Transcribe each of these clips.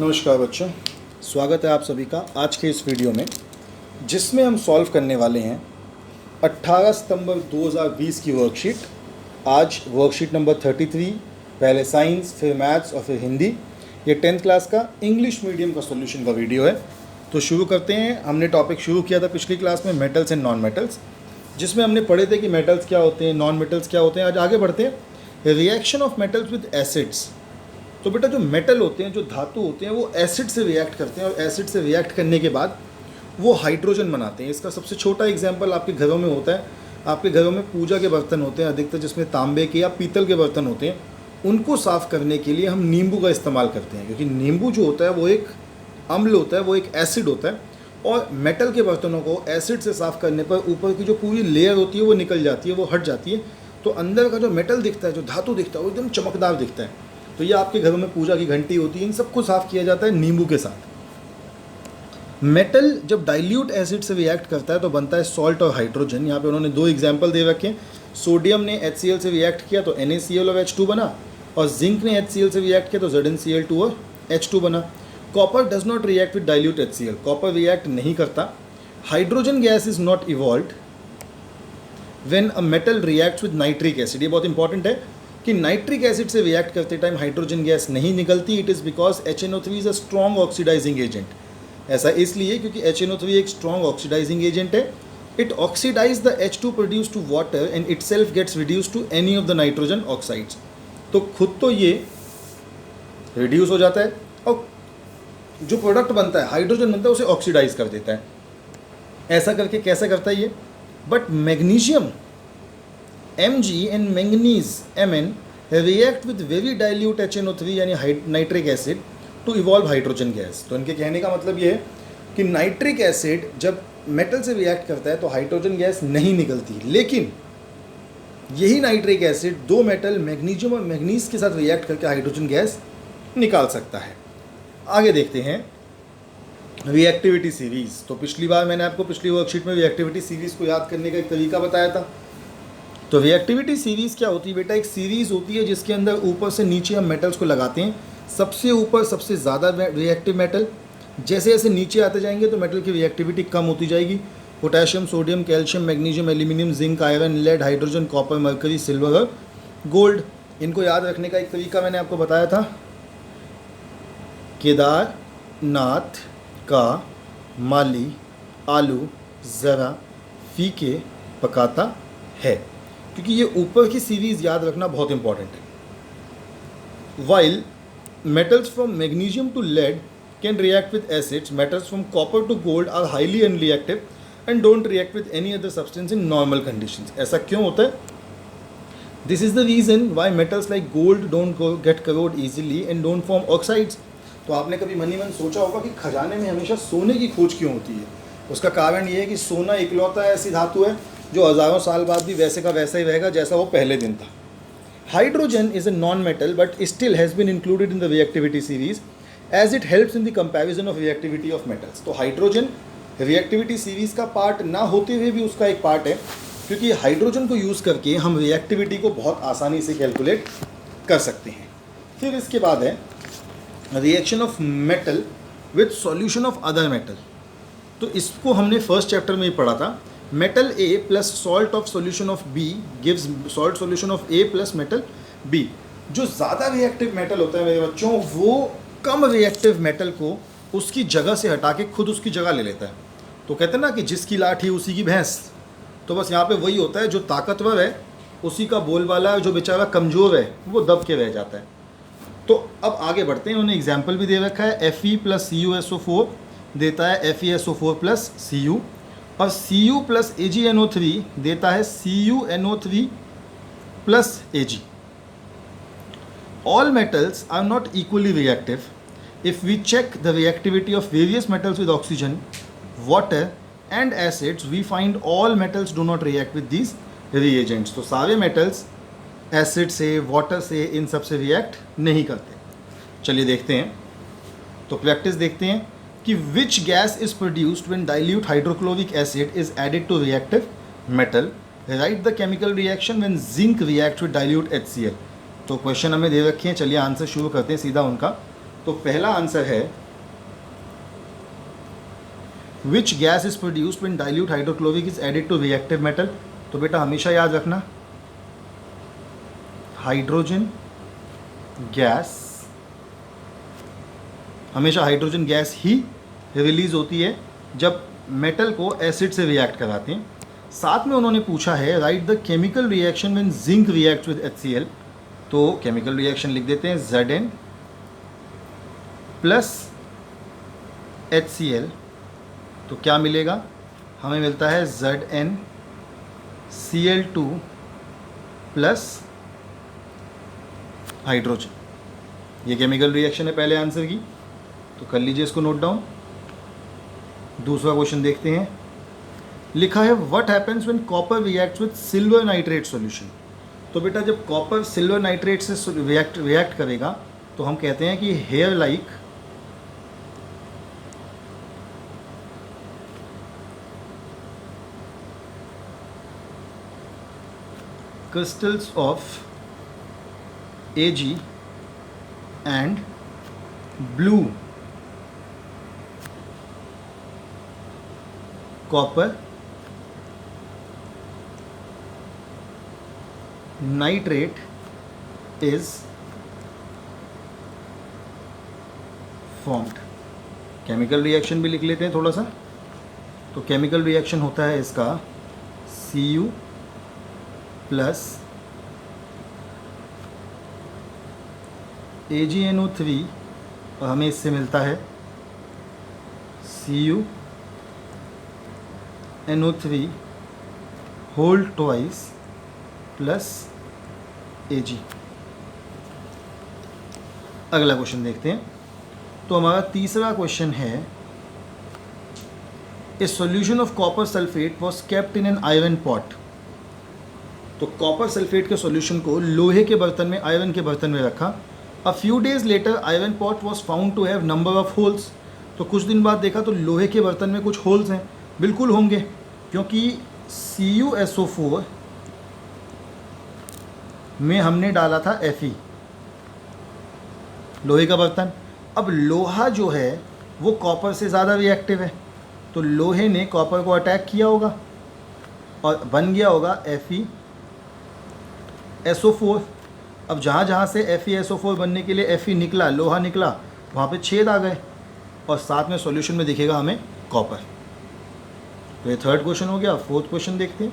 नमस्कार बच्चों, स्वागत है आप सभी का आज के इस वीडियो में, जिसमें हम सॉल्व करने वाले हैं 18 सितंबर 2020 की वर्कशीट। आज वर्कशीट नंबर 33, पहले साइंस, फिर मैथ्स और फिर हिंदी। ये 10th क्लास का इंग्लिश मीडियम का सॉल्यूशन का वीडियो है। तो शुरू करते हैं। हमने टॉपिक शुरू किया था पिछली क्लास में मेटल्स एंड नॉन मेटल्स, जिसमें हमने पढ़े थे कि मेटल्स क्या होते हैं, नॉन मेटल्स क्या होते हैं। आज आगे बढ़ते हैं। Reaction of metals with acids. तो बेटा जो मेटल होते हैं, जो धातु होते हैं, वो एसिड से रिएक्ट करते हैं और एसिड से रिएक्ट करने के बाद वो हाइड्रोजन बनाते हैं। इसका सबसे छोटा एग्जांपल आपके घरों में होता है। आपके घरों में पूजा के बर्तन होते हैं अधिकतर, जिसमें तांबे के या पीतल के बर्तन होते हैं। उनको साफ़ करने के लिए हम नींबू का इस्तेमाल करते हैं, क्योंकि नींबू जो होता है वो एक अम्ल होता है, वो एक एसिड होता है। और मेटल के बर्तनों को एसिड से साफ़ करने पर ऊपर की जो पूरी लेयर होती है वो निकल जाती है, वो हट जाती है। तो अंदर का जो मेटल दिखता है, जो धातु दिखता है, वो एकदम चमकदार दिखता है। तो ये आपके घरों में पूजा की घंटी होती है, इन सबको साफ़ किया जाता है नींबू के साथ। मेटल जब डाइल्यूट एसिड से रिएक्ट करता है तो बनता है सॉल्ट और हाइड्रोजन। यहाँ पे उन्होंने दो एग्जाम्पल दे रखे हैं। सोडियम ने HCl से रिएक्ट किया तो NaCl और H2 बना, और जिंक ने HCl से रिएक्ट किया तो ZnCl2 और H2 बना। Copper does not react with dilute HCl, copper react नहीं करता। Hydrogen gas is not evolved when a metal reacts with nitric acid. ये बहुत इंपॉर्टेंट है कि नाइट्रिक एसिड से रिएक्ट करते टाइम हाइड्रोजन गैस नहीं निकलती। It is because HNO3 is a strong oxidising agent. ऐसा इसलिए क्योंकि HNO3 एक स्ट्रॉन्ग ऑक्सीडाइजिंग एजेंट है। It oxidise the H2 produce to water and it self gets reduce to any of the nitrogen oxides. तो खुद तो ये reduce हो जाता है और जो प्रोडक्ट बनता है, हाइड्रोजन बनता है, उसे ऑक्सीडाइज कर देता है। ऐसा करके कैसे करता है ये? But magnesium Mg and manganese Mn react with very dilute HNO3 यानी nitric acid to evolve hydrogen gas. तो इनके कहने का मतलब ये है कि नाइट्रिक एसिड जब मेटल से रिएक्ट करता है तो हाइड्रोजन गैस नहीं निकलती, लेकिन यही नाइट्रिक एसिड दो मेटल मैग्नीशियम और मैग्नीज के साथ रिएक्ट करके हाइड्रोजन गैस निकाल सकता है। आगे देखते हैं रिएक्टिविटी सीरीज। तो पिछली बार मैंने आपको पिछली वर्कशीट में रिएक्टिविटी सीरीज को याद करने का एक तरीका बताया था। तो रिएक्टिविटी सीरीज़ क्या होती है बेटा? एक सीरीज़ होती है जिसके अंदर ऊपर से नीचे हम मेटल्स को लगाते हैं। सबसे ऊपर सबसे ज़्यादा रिएक्टिव मेटल, जैसे जैसे नीचे आते जाएंगे तो मेटल की रिएक्टिविटी कम होती जाएगी। Potassium, sodium, calcium, magnesium, aluminium, zinc, iron, lead, hydrogen, copper, mercury, silver और गोल्ड। इनको याद रखने का एक तरीका मैंने आपको बताया था। केदारनाथ का माली आलू ज़रा फीके पकाता है, क्योंकि ये ऊपर की सीरीज़ याद रखना बहुत इंपॉर्टेंट है। While metals from magnesium to lead can react with acids, metals from copper to gold are highly unreactive and don't react with any other substance in normal conditions. ऐसा क्यों होता है? This is the reason why metals like gold don't get corrode easily and don't form oxides. तो आपने कभी मन ही मन सोचा होगा कि खजाने में हमेशा सोने की खोज क्यों होती है? उसका कारण ये है कि सोना इकलौता ऐसी धातु है जो हज़ारों साल बाद भी वैसे का वैसा ही रहेगा जैसा वो पहले दिन था। Hydrogen is a non metal but still has been included in the reactivity series as it helps in the comparison of reactivity of metals. तो हाइड्रोजन रिएक्टिविटी सीरीज का पार्ट ना होते हुए भी उसका एक पार्ट है, क्योंकि हाइड्रोजन को यूज़ करके हम रिएक्टिविटी को बहुत आसानी से कैलकुलेट कर सकते हैं। फिर इसके बाद है reaction of metal with solution of other metal. तो इसको हमने फर्स्ट चैप्टर में ही पढ़ा था। Metal A plus salt of solution of B gives salt solution of A plus metal B। जो ज़्यादा रिएक्टिव मेटल होता है मेरे बच्चों, वो कम रिएक्टिव मेटल को उसकी जगह से हटा के खुद उसकी जगह ले लेता है। तो कहते हैं ना कि जिसकी लाठी उसी की भैंस। तो बस यहाँ पे वही होता है, जो ताकतवर है उसी का बोलबाला, जो बेचारा कमज़ोर है वो दब के रह जाता है। तो अब आगे बढ़ते हैं। उन्होंने एग्जाम्पल भी दे रखा है। Fe प्लस CuSO4 देता है FeSO4 प्लस Cu, और Cu प्लस AgNO3 देता है CuNO3 plus Ag। All metals are not equally reactive. If we check the reactivity of various metals with oxygen, water and acids, we find all metals do not react with these reagents. तो सारे metals acid से, water से, इन सब से react नहीं करते। चलिए देखते हैं। तो प्रैक्टिस देखते हैं कि which gas is produced when dilute hydrochloric acid is added to reactive metal. Write the chemical reaction when zinc react with dilute HCl। तो क्वेश्चन हमें दे रखे हैं। चलिए आंसर शुरू करते हैं सीधा उनका। तो पहला आंसर है which gas is produced when dilute hydrochloric is added to reactive metal. तो बेटा हमेशा याद रखना, हाइड्रोजन गैस, हमेशा हाइड्रोजन गैस ही रिलीज होती है जब मेटल को एसिड से रिएक्ट कराते हैं। साथ में उन्होंने पूछा है right the chemical reaction when zinc reacts with HCl। तो केमिकल रिएक्शन लिख देते हैं Zn प्लस HCl, तो क्या मिलेगा, हमें मिलता है ZnCl2 प्लस हाइड्रोजन। ये केमिकल रिएक्शन है पहले आंसर की, तो कर लीजिए इसको नोट डाउन। दूसरा क्वेश्चन देखते हैं, लिखा है what happens when copper reacts with silver nitrate solution. तो बेटा जब कॉपर सिल्वर नाइट्रेट से रिएक्ट करेगा तो हम कहते हैं कि hair like crystals of Ag and blue copper nitrate is formed। Chemical reaction भी लिख लेते हैं थोड़ा सा। तो केमिकल रिएक्शन होता है इसका Cu प्लस AgNO3 और हमें इससे मिलता है CuNO3 whole twice plus Ag। अगला क्वेश्चन देखते हैं। तो हमारा तीसरा क्वेश्चन है a solution of copper sulphate was kept in an iron pot. तो कॉपर सल्फेट के सॉल्यूशन को लोहे के बर्तन में, आयरन के बर्तन में रखा। A few days later iron pot was found to have number of holes. तो कुछ दिन बाद देखा तो लोहे के बर्तन में कुछ होल्स हैं, बिल्कुल होंगे क्योंकि CuSO4 में हमने डाला था Fe, लोहे का बर्तन। अब लोहा जो है वो कॉपर से ज़्यादा रिएक्टिव है, तो लोहे ने कॉपर को अटैक किया होगा और बन गया होगा FeSO4। अब जहाँ जहाँ से FeSO4 बनने के लिए Fe निकला, लोहा निकला, वहाँ पे छेद आ गए और साथ में सॉल्यूशन में दिखेगा हमें कॉपर। तो ये थर्ड क्वेश्चन हो गया। फोर्थ क्वेश्चन देखते हैं।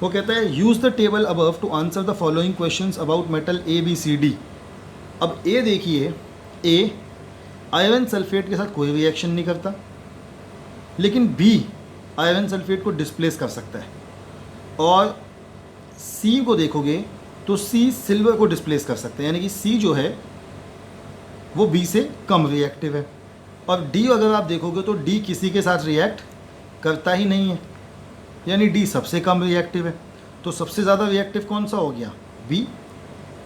वो कहता है use the table above to answer the following questions about metal ABCD। अब ए देखिए, ए आयरन सल्फेट के साथ कोई रिएक्शन नहीं करता, लेकिन बी आयरन सल्फेट को डिस्प्लेस कर सकता है। और सी को देखोगे तो सी सिल्वर को डिस्प्लेस कर सकते हैं, यानी कि सी जो है वो बी से कम रिएक्टिव है। और डी अगर आप देखोगे तो डी किसी के साथ रिएक्ट करता ही नहीं है, यानी डी सबसे कम रिएक्टिव है। तो सबसे ज़्यादा रिएक्टिव कौन सा हो गया, बी।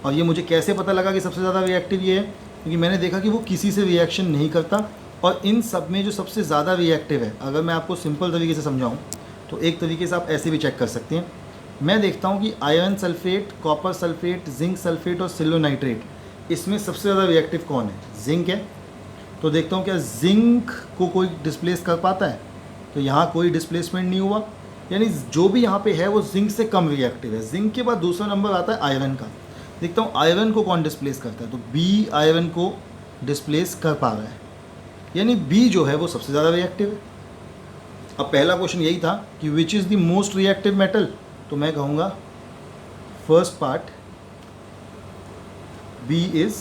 और ये मुझे कैसे पता लगा कि सबसे ज़्यादा रिएक्टिव ये है, क्योंकि मैंने देखा कि वो किसी से रिएक्शन नहीं करता। और इन सब में जो सबसे ज़्यादा रिएक्टिव है, अगर मैं आपको सिंपल तरीके से समझाऊँ तो एक तरीके से आप ऐसे भी चेक कर सकते हैं। मैं देखता हूँ कि iron sulphate, copper sulphate, zinc sulphate और सिल्वर नाइट्रेट, इसमें सबसे ज़्यादा रिएक्टिव कौन है, जिंक है। तो देखता हूँ क्या जिंक को कोई डिस्प्लेस कर पाता है, तो यहाँ कोई डिस्प्लेसमेंट नहीं हुआ, यानी जो भी यहाँ पे है वो जिंक से कम रिएक्टिव है। जिंक के बाद दूसरा नंबर आता है आयरन का। देखता हूँ आयरन को कौन डिस्प्लेस करता है, तो बी आयरन को डिस्प्लेस कर पा रहा है, यानी बी जो है वो सबसे ज़्यादा रिएक्टिव है। अब पहला क्वेश्चन यही था कि which is the most reactive metal, तो मैं कहूँगा first part B is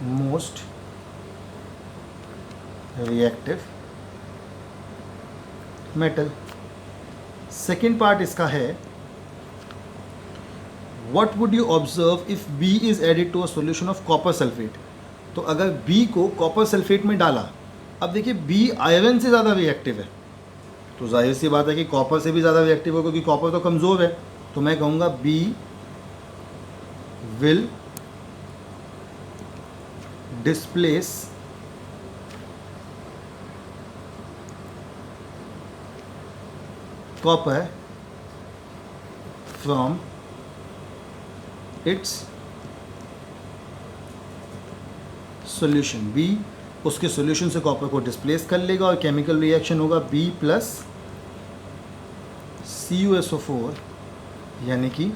most reactive metal. Second part इसका है what would you observe if B is added to a solution of copper sulphate. तो अगर बी को कॉपर सल्फेट में डाला, अब देखिए बी आयरन से ज़्यादा रिएक्टिव है, तो जाहिर सी बात है कि कॉपर से भी ज़्यादा रिएक्टिव होगा, क्योंकि कॉपर तो कमज़ोर है। तो मैं कहूँगा B will displace copper from its solution, B उसके सॉल्यूशन से कॉपर को डिस्प्लेस कर लेगा और केमिकल रिएक्शन होगा B प्लस CuSO4 यानी कि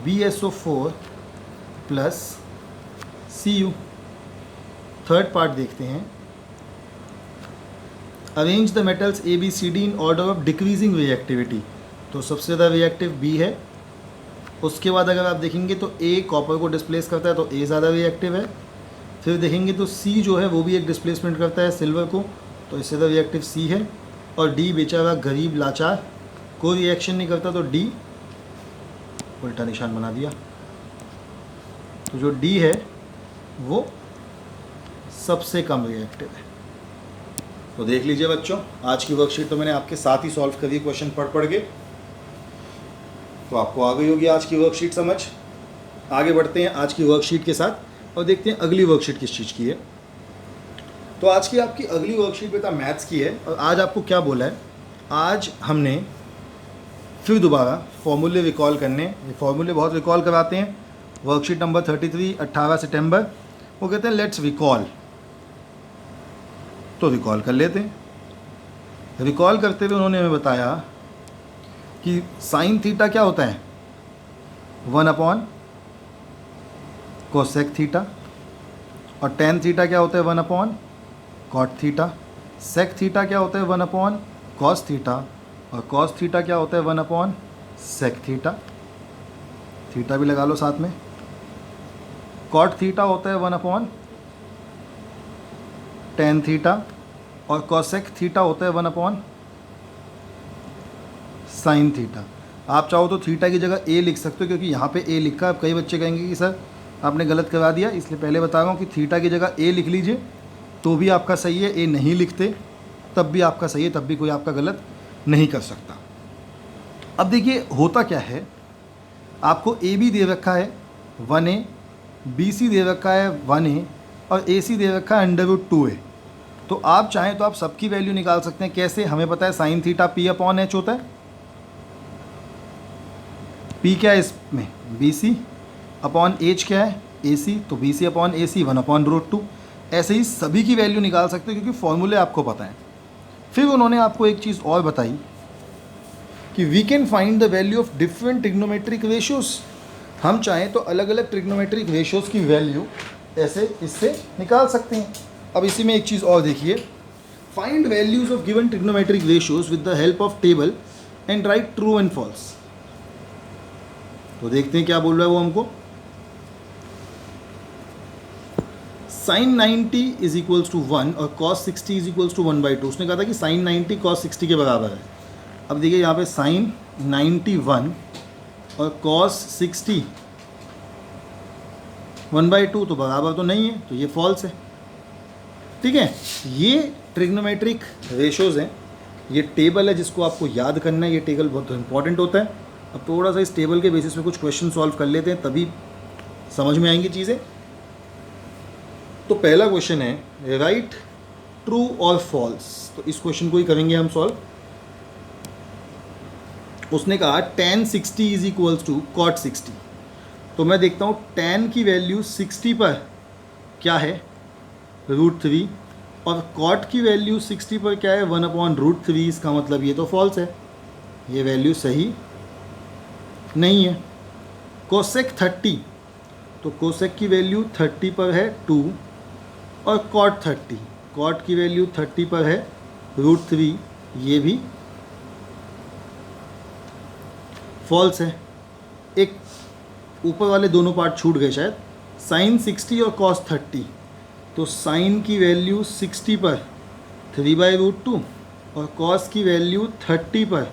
BSO4 plus Cu। Third part देखते हैं, arrange the metals ABCD in order of decreasing reactivity. तो सबसे ज़्यादा रिएक्टिव B है, उसके बाद अगर आप देखेंगे तो A कॉपर को डिस्प्लेस करता है तो A ज़्यादा रिएक्टिव है। फिर देखेंगे तो C जो है वो भी एक डिस्प्लेसमेंट करता है सिल्वर को, तो इससे ज़्यादा रिएक्टिव C है। और D बेचारा गरीब लाचार, कोई रिएक्शन नहीं करता, तो D उल्टा निशान बना दिया। तो जो D है वो सबसे कम रिएक्टिव है। तो देख लीजिए बच्चों, आज की वर्कशीट तो मैंने आपके साथ ही सॉल्व करी क्वेश्चन पढ़ के, तो आपको आ गई होगी आज की वर्कशीट समझ। आगे बढ़ते हैं आज की वर्कशीट के साथ और देखते हैं अगली वर्कशीट किस चीज़ की है। तो आज की आपकी अगली वर्कशीट बेटा मैथ्स की है, और आज आपको क्या बोला है, आज हमने फिर दोबारा फॉर्मूले रिकॉल करने। ये फॉर्मूले बहुत रिकॉल कराते हैं। वर्कशीट नंबर 33 18 सितंबर, वो कहते हैं लेट्स रिकॉल। तो रिकॉल कर लेते हैं। रिकॉल करते हुए उन्होंने हमें बताया कि साइन थीटा क्या होता है, 1 कोसेक थीटा, और टेन थीटा क्या होता है, 1 कॉट थीटा। सेक थीटा क्या होता है, 1 कॉस थीटा, और कॉस थीटा क्या होता है, 1 सेक थीटा। थीटा भी लगा लो साथ में। कॉट थीटा होता है 1 टेन थीटा, और कॉसेक थीटा होता है 1 साइन थीटा। आप चाहो तो थीटा की जगह ए लिख सकते हो, क्योंकि यहाँ पे ए लिखा है। कई बच्चे कहेंगे कि सर आपने गलत करवा दिया, इसलिए पहले बता रहा हूँ कि थीटा की जगह ए लिख लीजिए तो भी आपका सही है, ए नहीं लिखते तब भी आपका सही है, तब भी कोई आपका गलत नहीं कर सकता। अब देखिए होता क्या है, आपको ए बी दे रखा है 1a, बी सी दे रखा है 1a, और ए सी दे रखा है √2a। तो आप चाहें तो आप सबकी वैल्यू निकाल सकते हैं। कैसे, हमें पता है साइन थीटा P/H होता है। P क्या है इसमें, BC अपॉन H क्या है, AC, तो BC अपॉन AC 1/√2। ऐसे ही सभी की वैल्यू निकाल सकते हो, क्योंकि फॉर्मूले आपको पता है। फिर उन्होंने आपको एक चीज़ और बताई कि we can find the value of different trigonometric ratios. हम चाहें तो अलग अलग ट्रिग्नोमेट्रिक रेशियोज़ की वैल्यू ऐसे इससे निकाल सकते हैं। अब इसी में एक चीज़ और देखिए, find values of given trigonometric ratios with the help of table and write true and false. तो देखते हैं क्या बोल रहा है वो हमको। साइन 90 इज इक्वल्स टू 1 और कॉस 60 इज इक्वल्स टू 1/2। उसने कहा था कि साइन 90 कॉस 60 के बराबर है। अब देखिए यहाँ पे साइन 91 और कॉस 60 1/2 तो बराबर तो नहीं है, तो ये फॉल्स है। ठीक है, ये ट्रिग्नोमेट्रिक रेशोज़ हैं, ये टेबल है जिसको आपको याद करना है। ये टेबल बहुत इंपॉर्टेंट होता है। अब थोड़ा सा इस टेबल के बेसिस पे कुछ क्वेश्चन सॉल्व कर लेते हैं, तभी समझ में आएंगी चीज़ें। तो पहला क्वेश्चन है राइट ट्रू और फॉल्स। तो इस क्वेश्चन को ही करेंगे हम सॉल्व। उसने कहा tan 60 is equals to cot 60। तो मैं देखता हूँ tan की वैल्यू 60 पर क्या है, √3, और cot की वैल्यू 60 पर क्या है, 1/√3। इसका मतलब ये तो फॉल्स है, ये वैल्यू सही नहीं है। कोसेक 30, तो कोसेक की वैल्यू 30 पर है 2, और cot 30, cot की वैल्यू 30 पर है √3, ये भी फॉल्स है। एक ऊपर वाले दोनों पार्ट छूट गए शायद, साइन 60 और cos 30। तो साइन की वैल्यू 60 पर 3/√2 और cos की वैल्यू 30 पर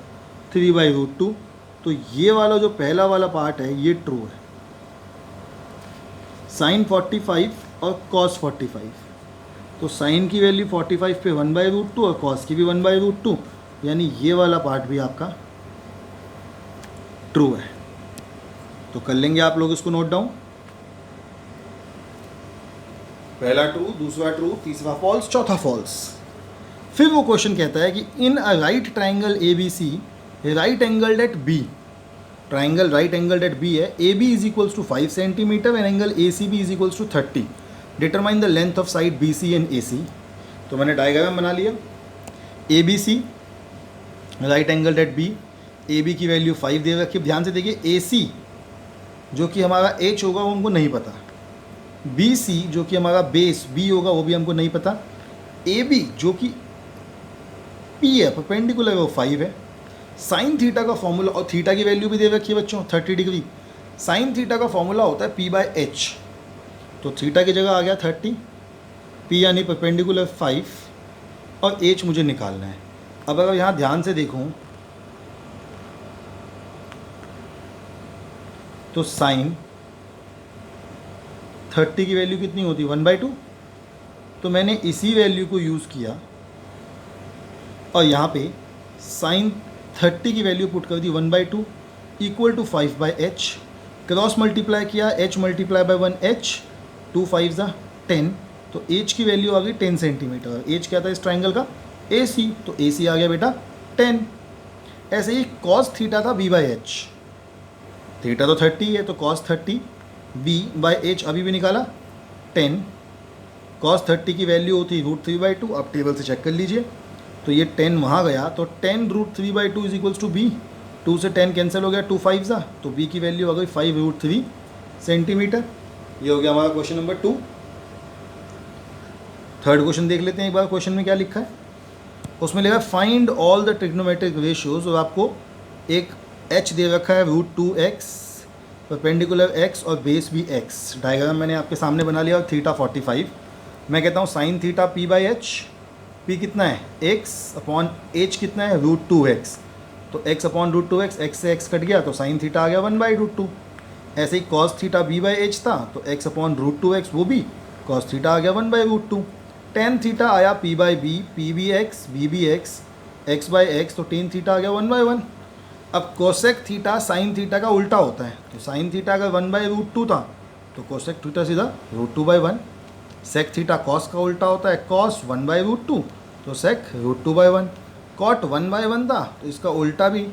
3/√2। तो ये वाला जो पहला वाला पार्ट है ये ट्रू है। साइन 45 और cos 45, तो साइन की वैल्यू 45 पे 1/√2 और cos की भी 1/√2, यानी ये वाला पार्ट भी आपका ट्रू है। तो कर लेंगे आप लोग इसको नोट डाउन। पहला ट्रू, दूसरा ट्रू, तीसरा फॉल्स, चौथा फॉल्स। फिर वो क्वेश्चन कहता है कि in a right triangle ABC right angled at B, triangle right angled at B है, AB is equals to 5 centimetre and angle ACB is equals to 30। Determine the length of side B C and A C. तो मैंने diagram बना लिया। A B C right angle at B, A B की value 5 दे रखी है। ध्यान से देखिए, ए सी जो कि हमारा एच होगा वो हमको नहीं पता, बी सी जो कि हमारा बेस बी होगा वो भी हमको नहीं पता, ए बी जो कि पी है परपेंडिकुलर है वो 5 है। साइन थीटा का फॉर्मूला, और थीटा की वैल्यू भी दे रखी है बच्चों 30 डिग्री। साइन थीटा का फॉर्मूला होता है पी बाय एच, तो थीटा की जगह आ गया 30, पी यानी परपेंडिकुलर 5 और एच मुझे निकालना है। अब अगर यहाँ ध्यान से देखूँ तो साइन 30 की वैल्यू कितनी होती है 1/2, तो मैंने इसी वैल्यू को यूज़ किया और यहाँ पे साइन 30 की वैल्यू पुट कर दी 1/2 equal to 5/h, cross multiply किया h मल्टीप्लाई बाय 1h, 2 5 ज़ा 10, तो h की वैल्यू आ गई 10 सेंटीमीटर। h क्या था इस ट्राइंगल का AC, तो AC आ गया बेटा 10। ऐसे ही cos थीटा था b/h, थीटा तो 30 है तो cos 30 b/h अभी भी निकाला 10, cos 30 की वैल्यू होती √3/2, आप टेबल से चेक कर लीजिए। तो ये 10 वहाँ गया तो 10 √3/2 इज इक्वल्स टू b, 2 से 10 कैंसिल हो गया, 2 5 ज़ा, तो b की वैल्यू आ गई 5√3 सेंटीमीटर। ये हो गया हमारा क्वेश्चन नंबर 2। थर्ड क्वेश्चन देख लेते हैं एक बार, क्वेश्चन में क्या लिखा है। उसमें लिखा है find all the trigonometric ratios, और आपको एक h दे रखा है √2x, परपेंडिकुलर x और बेस भी x। डायग्राम मैंने आपके सामने बना लिया और थीटा 45। मैं कहता हूँ साइन थीटा p/h, p कितना है x अपॉन h कितना है √2x, तो x अपॉन √2x, x से x कट गया तो साइन थीटा आ गया 1/√2। ऐसे ही cos थीटा b/h था तो x अपॉन √2x वो भी cos थीटा आ गया 1/√2। tan थीटा आया p/b, p भी x, b भी x, x/x, तो tan थीटा आ गया 1/1। अब कोसेक थीटा साइन थीटा का उल्टा होता है, तो साइन थीटा अगर 1/√2 था तो कोसेक थीटा सीधा √2/1। सेक थीटा कॉस का उल्टा होता है, कॉस 1/√2 तो सेक √2/1। कॉट 1/1 था तो इसका उल्टा भी,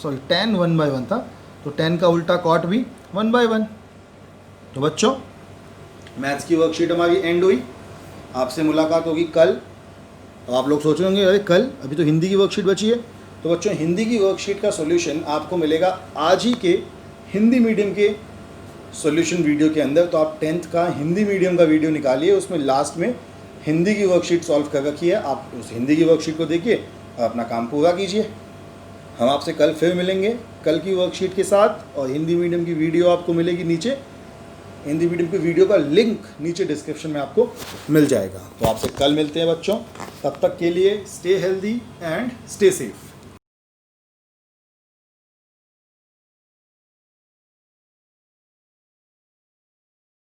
सॉरी tan 1/1 था तो tan का उल्टा कॉट भी 1/1। तो बच्चों मैथ्स की वर्कशीट हमारी एंड हुई। आपसे मुलाकात होगी कल। अब आप लोग सोच रहे होंगे अरे कल, अभी तो हिंदी की वर्कशीट बची है। तो बच्चों हिंदी की वर्कशीट का सॉल्यूशन आपको मिलेगा आज ही के हिंदी मीडियम के सॉल्यूशन वीडियो के अंदर। तो आप 10th का हिंदी मीडियम का वीडियो निकालिए, उसमें लास्ट में हिंदी की वर्कशीट सॉल्व कर रखी है, आप उस हिंदी की वर्कशीट को देखिए और अपना काम पूरा कीजिए। हम आपसे कल फिर मिलेंगे कल की वर्कशीट के साथ, और हिंदी मीडियम की वीडियो आपको मिलेगी नीचे, हिंदी मीडियम की वीडियो का लिंक नीचे डिस्क्रिप्शन में आपको मिल जाएगा। तो आपसे कल मिलते हैं बच्चों, तब तक के लिए stay healthy and stay safe.